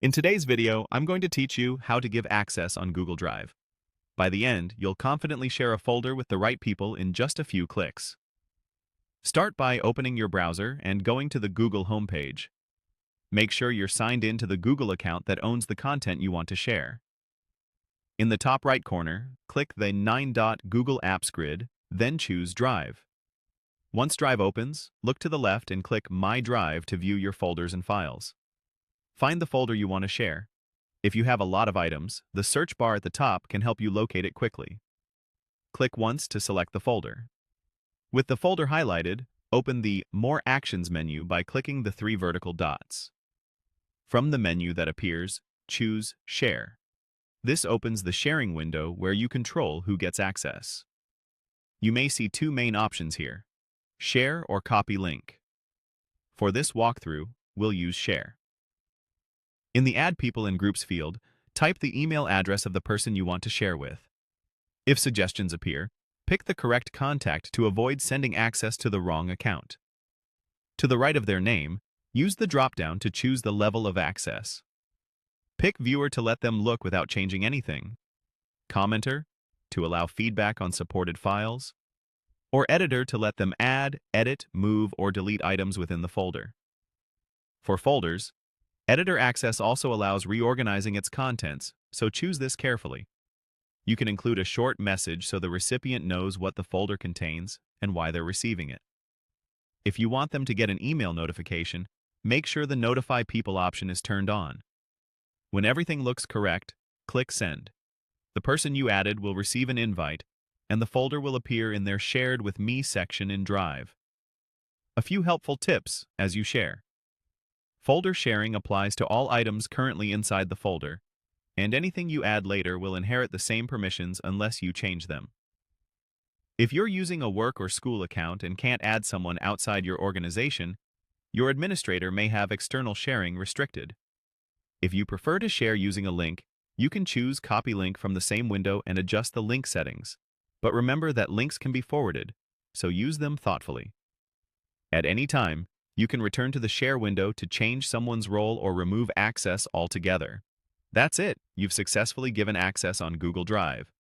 In today's video, I'm going to teach you how to give access on Google Drive. By the end, you'll confidently share a folder with the right people in just a few clicks. Start by opening your browser and going to the Google homepage. Make sure you're signed in to the Google account that owns the content you want to share. In the top right corner, click the 9-dot Google Apps grid, then choose Drive. Once Drive opens, look to the left and click My Drive to view your folders and files. Find the folder you want to share. If you have a lot of items, the search bar at the top can help you locate it quickly. Click once to select the folder. With the folder highlighted, open the More Actions menu by clicking the 3 vertical dots. From the menu that appears, choose Share. This opens the sharing window where you control who gets access. You may see 2 main options here: Share or Copy Link. For this walkthrough, we'll use Share. In the Add People and Groups field, type the email address of the person you want to share with. If suggestions appear, pick the correct contact to avoid sending access to the wrong account. To the right of their name, use the drop-down to choose the level of access. Pick Viewer to let them look without changing anything, Commenter to allow feedback on supported files, or Editor to let them add, edit, move, or delete items within the folder. For folders, Editor access also allows reorganizing its contents, so choose this carefully. You can include a short message so the recipient knows what the folder contains and why they're receiving it. If you want them to get an email notification, make sure the Notify People option is turned on. When everything looks correct, click Send. The person you added will receive an invite, and the folder will appear in their Shared with Me section in Drive. A few helpful tips as you share. Folder sharing applies to all items currently inside the folder, and anything you add later will inherit the same permissions unless you change them. If you're using a work or school account and can't add someone outside your organization, your administrator may have external sharing restricted. If you prefer to share using a link, you can choose Copy Link from the same window and adjust the link settings. But remember that links can be forwarded, so use them thoughtfully. At any time, you can return to the Share window to change someone's role or remove access altogether. That's it. You've successfully given access on Google Drive.